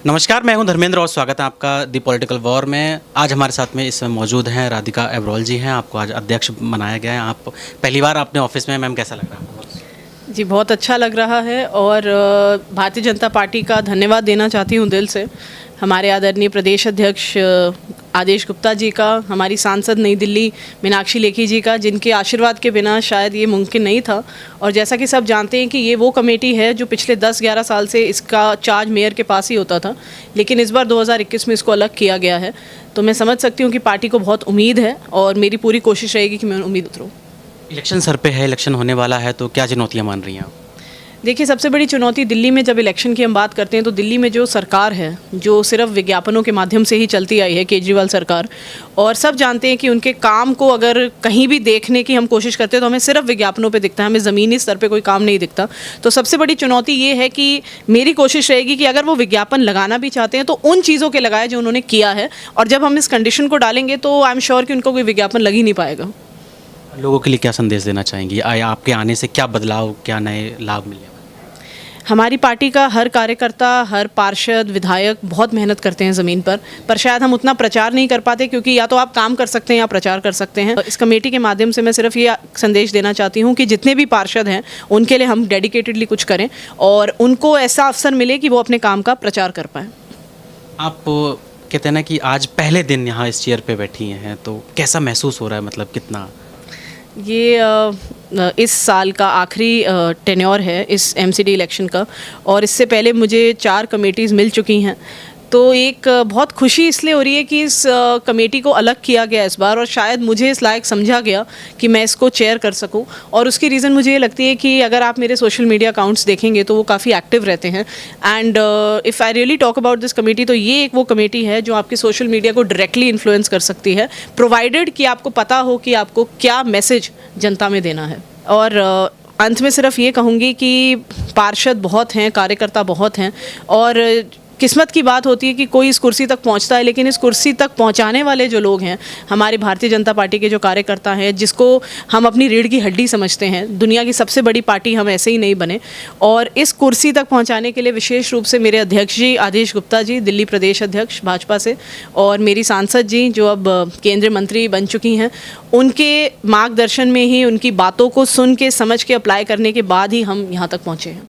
नमस्कार, मैं हूं धर्मेंद्र और स्वागत है आपका दी पॉलिटिकल वॉर में। आज हमारे साथ में इस समय मौजूद हैं राधिका अब्रोल जी हैं। आपको आज अध्यक्ष बनाया गया है। आप पहली बार अपने ऑफिस में, मैम कैसा लग रहा है? जी बहुत अच्छा लग रहा है और भारतीय जनता पार्टी का धन्यवाद देना चाहती हूँ दिल से। हमारे आदरणीय प्रदेश अध्यक्ष आदेश गुप्ता जी का, हमारी सांसद नई दिल्ली मीनाक्षी लेखी जी का, जिनके आशीर्वाद के बिना शायद ये मुमकिन नहीं था। और जैसा कि सब जानते हैं कि ये वो कमेटी है जो पिछले 10-11 साल से इसका चार्ज मेयर के पास ही होता था, लेकिन इस बार 2021 में इसको अलग किया गया है। तो मैं समझ सकती हूँ कि पार्टी को बहुत उम्मीद है और मेरी पूरी कोशिश रहेगी कि मैं उम्मीद उतरूँ। इलेक्शन सर पे है, इलेक्शन होने वाला है, तो क्या चुनौतियाँ मान रही हैं आप? देखिए, सबसे बड़ी चुनौती दिल्ली में, जब इलेक्शन की हम बात करते हैं तो दिल्ली में जो सरकार है, जो सिर्फ विज्ञापनों के माध्यम से ही चलती आई है, केजरीवाल सरकार, और सब जानते हैं कि उनके काम को अगर कहीं भी देखने की हम कोशिश करते हैं तो हमें सिर्फ विज्ञापनों पे दिखता है, हमें ज़मीनी स्तर पे कोई काम नहीं दिखता। तो सबसे बड़ी चुनौती ये है कि मेरी कोशिश रहेगी कि अगर वो विज्ञापन लगाना भी चाहते हैं तो उन चीज़ों के लगाए जो उन्होंने किया है, और जब हम इस कंडीशन को डालेंगे तो आई एम श्योर कि उनको कोई विज्ञापन लग ही नहीं पाएगा। लोगों के लिए क्या संदेश देना चाहेंगी? आपके आने से क्या बदलाव, क्या नए लाभ मिले? हमारी पार्टी का हर कार्यकर्ता, हर पार्षद, विधायक बहुत मेहनत करते हैं ज़मीन पर शायद हम उतना प्रचार नहीं कर पाते, क्योंकि या तो आप काम कर सकते हैं या प्रचार कर सकते हैं। इस कमेटी के माध्यम से मैं सिर्फ ये संदेश देना चाहती हूँ कि जितने भी पार्षद हैं उनके लिए हम डेडिकेटेडली कुछ करें और उनको ऐसा अवसर मिले कि वो अपने काम का प्रचार कर पाएँ। आप कहते हैं ना कि आज पहले दिन यहाँ इस चेयर पे बैठी हैं, तो कैसा महसूस हो रहा है? मतलब कितना ये इस साल का आखिरी टेन्योर है इस एमसीडी इलेक्शन का, और इससे पहले मुझे 4 कमेटीज़ मिल चुकी हैं। तो एक बहुत खुशी इसलिए हो रही है कि इस कमेटी को अलग किया गया इस बार, और शायद मुझे इस लायक समझा गया कि मैं इसको चेयर कर सकूं। और उसकी रीज़न मुझे ये लगती है कि अगर आप मेरे सोशल मीडिया अकाउंट्स देखेंगे तो वो काफ़ी एक्टिव रहते हैं। And if I really talk about this committee, तो ये एक वो कमेटी है जो आपके सोशल मीडिया को डायरेक्टली इन्फ्लुएंस कर सकती है, प्रोवाइडेड कि आपको पता हो कि आपको क्या मैसेज जनता में देना है। और अंत में सिर्फ ये कहूँगी कि पार्षद बहुत हैं, कार्यकर्ता बहुत हैं, और किस्मत की बात होती है कि कोई इस कुर्सी तक पहुंचता है, लेकिन इस कुर्सी तक पहुंचाने वाले जो लोग हैं, हमारी भारतीय जनता पार्टी के जो कार्यकर्ता हैं, जिसको हम अपनी रीढ़ की हड्डी समझते हैं, दुनिया की सबसे बड़ी पार्टी हम ऐसे ही नहीं बने, और इस कुर्सी तक पहुंचाने के लिए विशेष रूप से मेरे अध्यक्ष जी आदेश गुप्ता जी, दिल्ली प्रदेश अध्यक्ष भाजपा से, और मेरी सांसद जी जो अब केंद्रीय मंत्री बन चुकी हैं, उनके मार्गदर्शन में ही, उनकी बातों को सुन के, समझ के, अप्लाई करने के बाद ही हम यहाँ तक पहुँचे हैं।